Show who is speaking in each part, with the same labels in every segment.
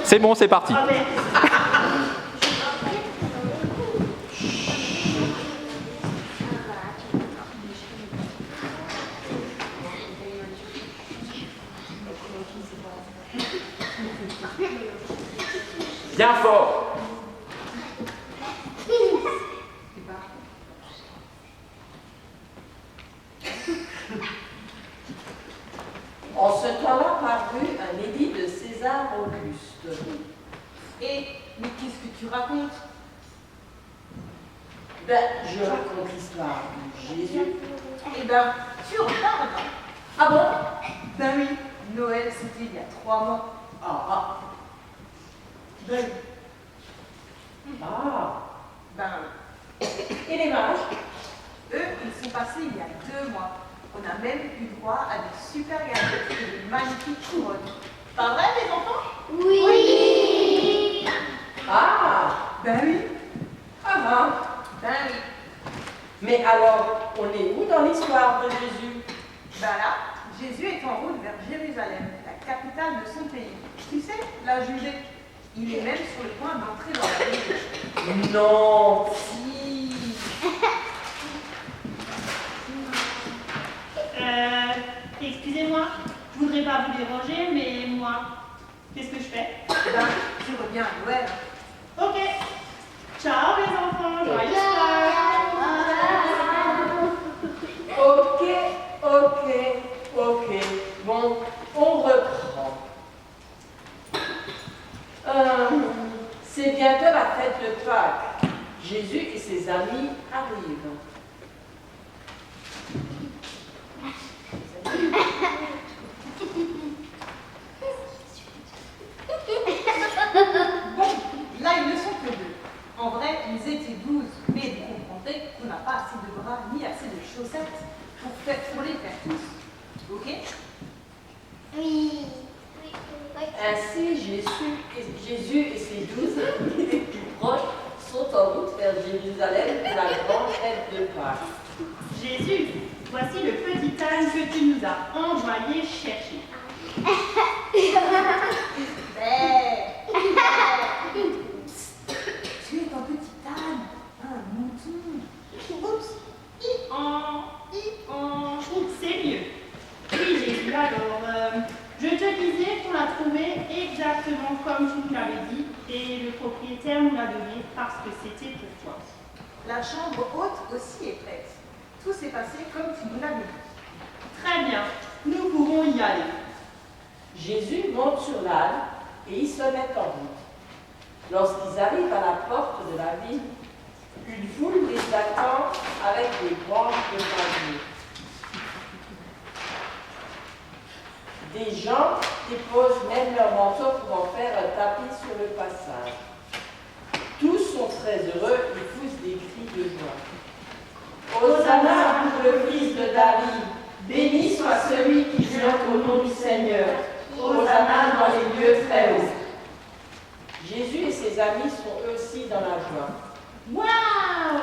Speaker 1: C'est bon, c'est parti.
Speaker 2: Ah, merde.
Speaker 1: Bien fort.
Speaker 3: En ce temps-là parut un édit de César Auguste.
Speaker 4: Mais qu'est-ce que tu racontes?
Speaker 3: Je raconte l'histoire de Jésus.
Speaker 4: Tu retardes.
Speaker 3: Ah bon?
Speaker 4: Oui, Noël c'était il y a 3 mois.
Speaker 3: Ah,
Speaker 4: Ben
Speaker 3: et les mages?
Speaker 4: eux, ils sont passés il y a 2 mois. On a même eu droit à des super gâteaux et de magnifiques couronnes. Pas vrai, les enfants?
Speaker 5: Oui.
Speaker 3: Ah,
Speaker 4: Oui. Oui.
Speaker 3: mais alors, on est où dans l'histoire de Jésus?
Speaker 4: Là, Jésus est en route vers Jérusalem, la capitale de son pays. Tu sais, la Judée. Il est même sur le point d'entrer dans la ville.
Speaker 3: Non.
Speaker 4: Si.
Speaker 2: Excusez-moi, je voudrais pas vous déranger, mais moi, qu'est-ce que je fais?
Speaker 4: Tu reviens à Noël.
Speaker 2: Ok. Ciao les enfants, joyeux Pâques.
Speaker 3: Ok. Bon, on reprend. C'est bientôt la fête de Pâques. Jésus et ses amis arrivent.
Speaker 4: Là, ils ne sont que 2. En vrai, ils étaient 12. Mais vous comprendrez qu'on n'a pas assez de bras ni assez de chaussettes pour les faire tous. Ok?
Speaker 5: Oui.
Speaker 3: Ainsi, Jésus et ses 12 amis les plus proches sont en route vers Jérusalem pour la grande fête de Pâques.
Speaker 2: Jésus, voici le petit âne que tu nous as envoyé chercher.
Speaker 4: Tu es un petit âne, un mouton. Oups.
Speaker 2: C'est mieux. Oui, Jésus, alors, je te disais qu'on l'a trouvé exactement comme tu nous l'avais dit et le propriétaire nous l'a donné parce que c'était pour toi.
Speaker 4: La chambre haute aussi est prête. Tout s'est passé comme tu nous l'avais dit.
Speaker 2: Très bien, nous pouvons y aller.
Speaker 3: Jésus monte sur l'âne et ils se mettent en route. Lorsqu'ils arrivent à la porte de la ville, une foule les attend avec des branches de palmier. Des gens déposent même leur manteau pour en faire un tapis sur le passage. Tous sont très heureux et poussent des cris de joie. Hosanna pour le fils de David, béni soit celui qui vient au nom du Seigneur. Hosanna dans les lieux très hauts. Jésus et ses amis sont eux aussi dans la joie.
Speaker 4: Waouh!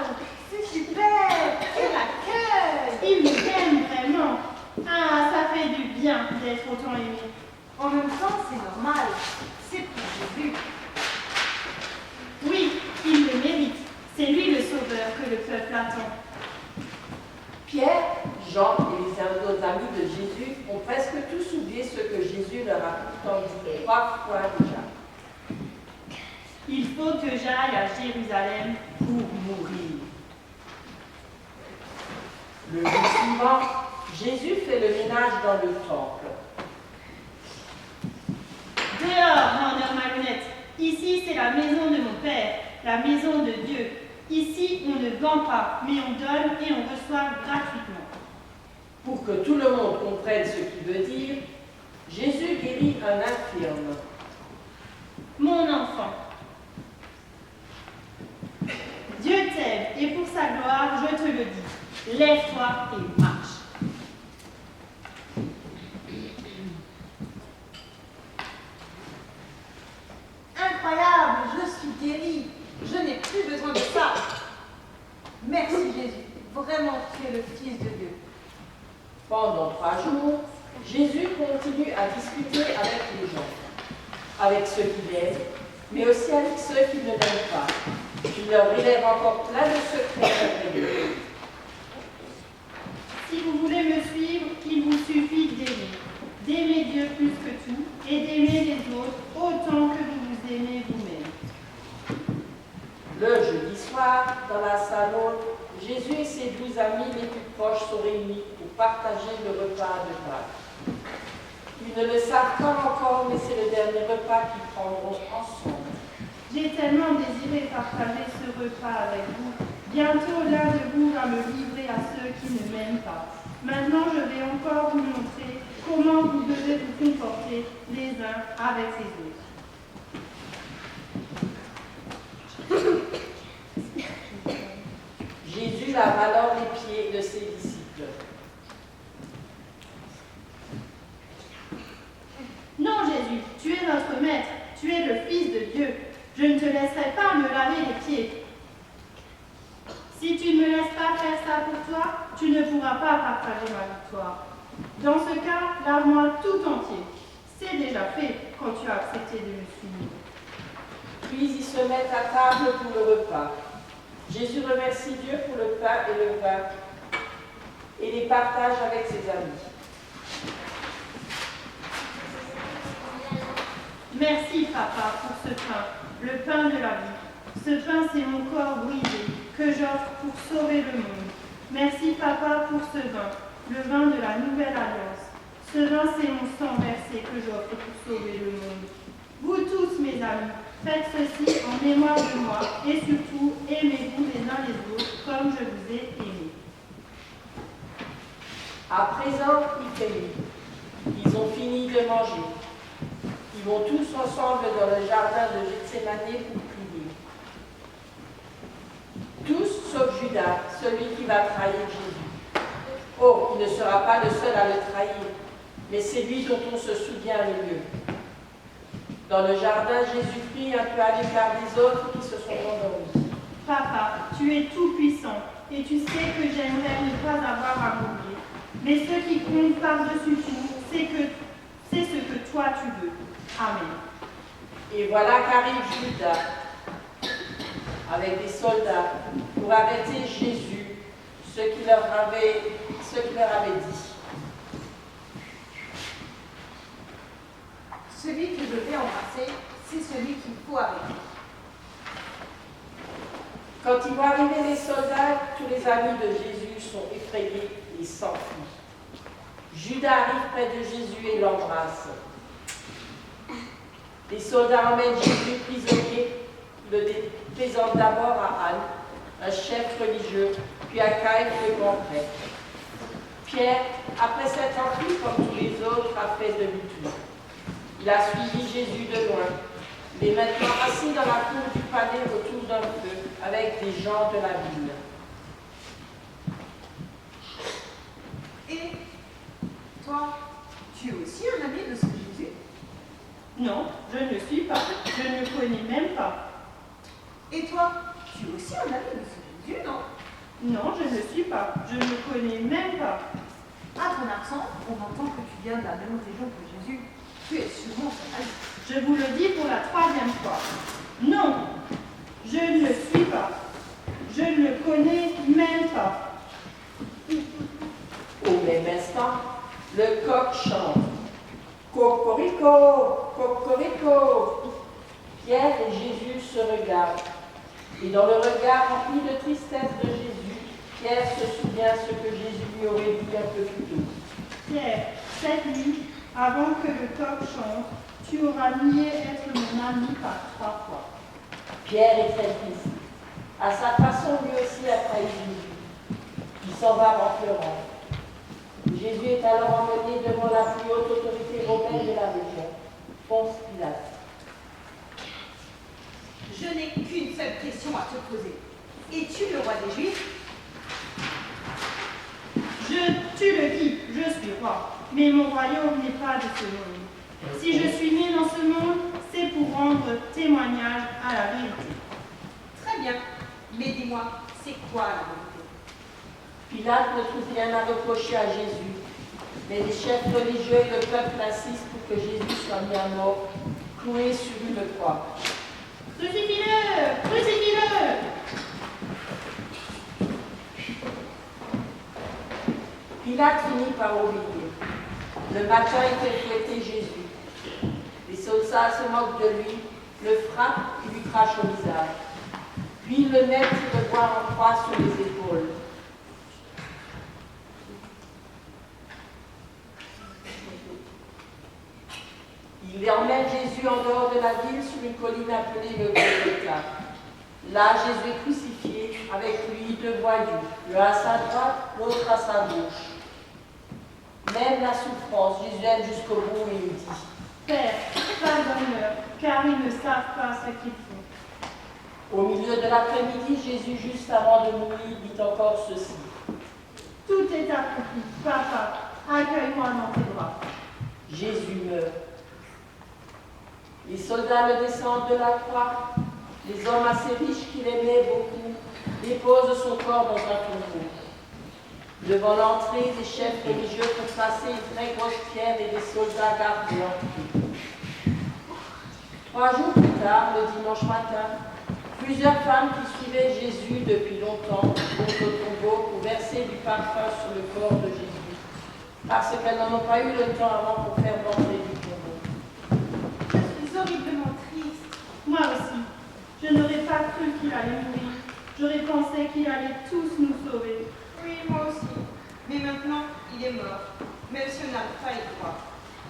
Speaker 4: C'est super! Quel accueil!
Speaker 2: Il nous aime vraiment. Ah, ça fait du bien d'être autant aimé.
Speaker 4: En même temps, c'est normal. C'est pour Jésus.
Speaker 2: Oui, il le mérite. C'est lui le sauveur que le peuple attend.
Speaker 3: Pierre, Jean et les autres amis de Jésus ont presque tous oublié ce que Jésus leur a pourtant dit 3 fois déjà.
Speaker 2: Il faut que j'aille à Jérusalem.
Speaker 3: Pour mourir. Le jour suivant, Jésus fait le ménage dans le temple.
Speaker 2: Dehors, vendeur marionnette. Ici, c'est la maison de mon Père, la maison de Dieu. Ici, on ne vend pas, mais on donne et on reçoit gratuitement.
Speaker 3: Pour que tout le monde comprenne ce qu'il veut dire, Jésus guérit un infirme.
Speaker 2: Mon enfant, Dieu t'aime et pour sa gloire, je te le dis. Lève-toi et marche.
Speaker 4: Incroyable! Je suis guérie. Je n'ai plus besoin de ça. Merci Jésus. Vraiment, tu es le Fils de Dieu.
Speaker 3: Pendant 3 jours, Jésus continue à discuter avec les gens. avec ceux qui l'aiment, mais aussi avec ceux qui ne l'aiment pas. Il leur révèle encore plein de secrets merveilleux.
Speaker 2: Si vous voulez me suivre, il vous suffit d'aimer. D'aimer Dieu plus que tout et d'aimer les autres autant que vous vous aimez vous-même.
Speaker 3: Le jeudi soir, dans la salle haute, Jésus et ses 12 amis les plus proches sont réunis pour partager le repas de Pâques. Ils ne le savent pas encore, mais c'est le dernier repas qu'ils prendront ensemble.
Speaker 2: J'ai tellement désiré partager ce repas avec vous. Bientôt l'un de vous va me livrer à ceux qui ne m'aiment pas. Maintenant, je vais encore vous montrer comment vous devez vous comporter les uns avec les autres.
Speaker 3: Jésus lave alors les pieds de ses disciples.
Speaker 2: Non, Jésus, tu es notre maître, tu es le Fils de Dieu. Je ne te laisserai pas me laver les pieds. Si tu ne me laisses pas faire ça pour toi, tu ne pourras pas partager ma victoire. Dans ce cas, lave-moi tout entier. C'est déjà fait quand tu as accepté de me suivre.
Speaker 3: Puis ils se mettent à table pour le repas. Jésus remercie Dieu pour le pain et le vin et les partage avec ses amis.
Speaker 2: Merci, Papa, pour ce pain, le pain de la vie. Ce pain, c'est mon corps brisé que j'offre pour sauver le monde. Merci, Papa, pour ce vin, le vin de la nouvelle alliance. Ce vin, c'est mon sang versé que j'offre pour sauver le monde. Vous tous, mes amis, faites ceci en mémoire de moi et surtout, aimez-vous les uns les autres comme je vous ai aimés.
Speaker 3: À présent, il fait nuit. Ils ont fini de manger. Ils vont tous ensemble dans le jardin de Gethsémani pour prier. Tous sauf Judas, celui qui va trahir Jésus. Oh, il ne sera pas le seul à le trahir, mais c'est lui dont on se souvient le mieux. Dans le jardin, Jésus prie un peu à l'écart des autres qui se sont endormis.
Speaker 2: Papa, tu es tout puissant et tu sais que j'aimerais ne pas avoir à mourir. Mais ce qui compte par-dessus tout, c'est ce que toi tu veux. Amen.
Speaker 3: Et voilà qu'arrive Judas avec des soldats pour arrêter Jésus, ce qu'il leur avait dit.
Speaker 4: Celui que je vais embrasser, c'est celui qu'il faut arrêter.
Speaker 3: Quand ils voient arriver les soldats, tous les amis de Jésus sont effrayés et s'enfuient. Judas arrive près de Jésus et l'embrasse. Les soldats emmènent Jésus prisonnier, le présentent d'abord à Anne, un chef religieux, puis à Caïphe, le grand prêtre. Pierre, après s'être enfui comme tous les autres, a fait demi-tour. Il a suivi Jésus de loin. Il est maintenant assis dans la cour du palais autour d'un feu, avec des gens de la ville.
Speaker 4: Et toi, tu es aussi un ami de ce Jésus?
Speaker 2: Non, je ne le suis pas. Je ne le connais même pas.
Speaker 4: Et toi, tu es aussi un ami de ce Jésus, non?
Speaker 2: Non, je ne le suis pas. Je ne le connais même pas.
Speaker 4: À ton accent, on entend que tu viens de la même région que Jésus. Tu es sûrement son ami.
Speaker 2: Je vous le dis pour la 3e fois. Non, je ne le suis pas. Je ne le connais même pas.
Speaker 3: Au même instant, le coq chante. Cocorico, cocorico. Pierre et Jésus se regardent. Et dans le regard rempli de tristesse de Jésus, Pierre se souvient ce que Jésus lui aurait dit un peu plus tôt.
Speaker 2: Pierre, cette nuit, avant que le coq chante, tu auras nié être mon ami par 3 fois.
Speaker 3: Pierre est très triste. À sa façon, lui aussi a trahi Jésus. Il s'en va en pleurant. Jésus est alors emmené devant la plus haute autorité romaine de la région, Ponce Pilate.
Speaker 4: Je n'ai qu'une seule question à te poser. Es-tu le roi des Juifs?
Speaker 2: Tu le dis, je suis roi, mais mon royaume n'est pas de ce monde. Si je suis né dans ce monde, c'est pour rendre témoignage à la vérité.
Speaker 4: Très bien. Mais dis-moi, c'est quoi la vérité?
Speaker 3: Pilate ne trouve rien à reprocher à Jésus, mais les chefs religieux et le peuple insistent pour que Jésus soit mis à mort, cloué sur une croix.
Speaker 2: Crucifie-le! Crucifie-le!
Speaker 3: Pilate finit par obéir. Le matin était fouetté Jésus. Les soldats se moquent de lui, le frappent et lui crachent au visage. Puis ils le mettent le bois en croix sur les épaules. Il emmène Jésus en dehors de la ville sur une colline appelée le Golgotha. Là, Jésus est crucifié, avec lui deux voyous, l'un à sa droite, l'autre à sa gauche. Même la souffrance, Jésus aime jusqu'au bout et il dit:
Speaker 2: Père, pardonne-leur, car ils ne savent pas ce qu'ils font.
Speaker 3: Au milieu de l'après-midi, Jésus, juste avant de mourir, dit encore ceci:
Speaker 2: Tout est accompli. Papa, accueille-moi dans tes bras.
Speaker 3: Jésus meurt. Les soldats le descendent de la croix. Les hommes assez riches qu'il aimait beaucoup déposent son corps dans un tombeau. Devant l'entrée, des chefs religieux font passer une très grosse pierre et des soldats gardent l'entrée. 3 jours plus tard, le dimanche matin, plusieurs femmes qui suivaient Jésus depuis longtemps vont au tombeau pour verser du parfum sur le corps de Jésus, parce qu'elles n'en ont pas eu le temps avant pour faire l'entrée du tombeau.
Speaker 4: Je suis horriblement triste.
Speaker 2: Moi aussi. Je n'aurais pas cru qu'il allait mourir. J'aurais pensé qu'il allait tous nous sauver.
Speaker 4: Oui, moi aussi. Mais maintenant, il est mort, même si on n'arrive pas à y croire.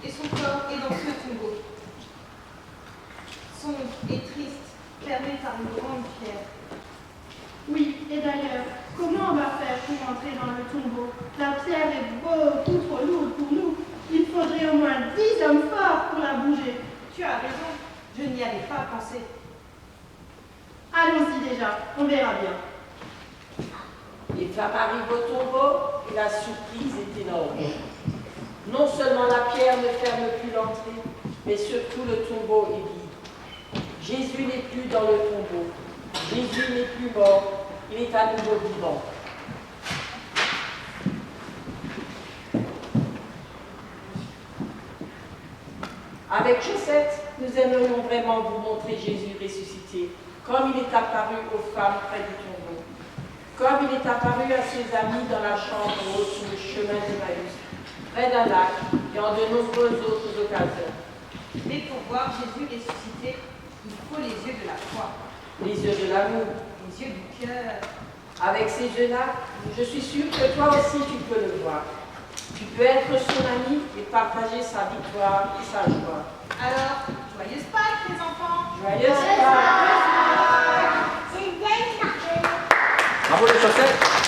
Speaker 4: Et son corps est dans ce tombeau. Sombre et triste, fermé par une grande pierre.
Speaker 2: Oui, et d'ailleurs, comment on va faire pour entrer dans le tombeau? La pierre est beaucoup trop lourde pour nous. Il faudrait au moins 10 hommes forts pour la bouger.
Speaker 4: Tu as raison, je n'y avais pas pensé.
Speaker 2: Allons-y déjà, on verra bien.
Speaker 3: Les femmes arrivent au tombeau et la surprise est énorme. Non seulement la pierre ne ferme plus l'entrée, mais surtout le tombeau est vide. Jésus n'est plus dans le tombeau. Jésus n'est plus mort. Il est à nouveau vivant. Avec Josette, nous aimerions vraiment vous montrer Jésus ressuscité, comme il est apparu aux femmes près du tombeau, comme il est apparu à ses amis dans la chambre haute sur le chemin d'Emmaüs, près d'un lac et en de nombreuses autres occasions.
Speaker 4: Mais pour voir Jésus ressuscité, il faut les yeux de la foi,
Speaker 3: Les yeux de l'amour.
Speaker 4: les yeux du cœur.
Speaker 3: Avec ces yeux-là, je suis sûre que toi aussi tu peux le voir. Tu peux être son ami et partager sa victoire et sa joie.
Speaker 4: Alors, joyeuse Pâques, les enfants!
Speaker 3: Joyeuse Pâques!
Speaker 5: C'est bien.
Speaker 1: Bravo les chaussettes.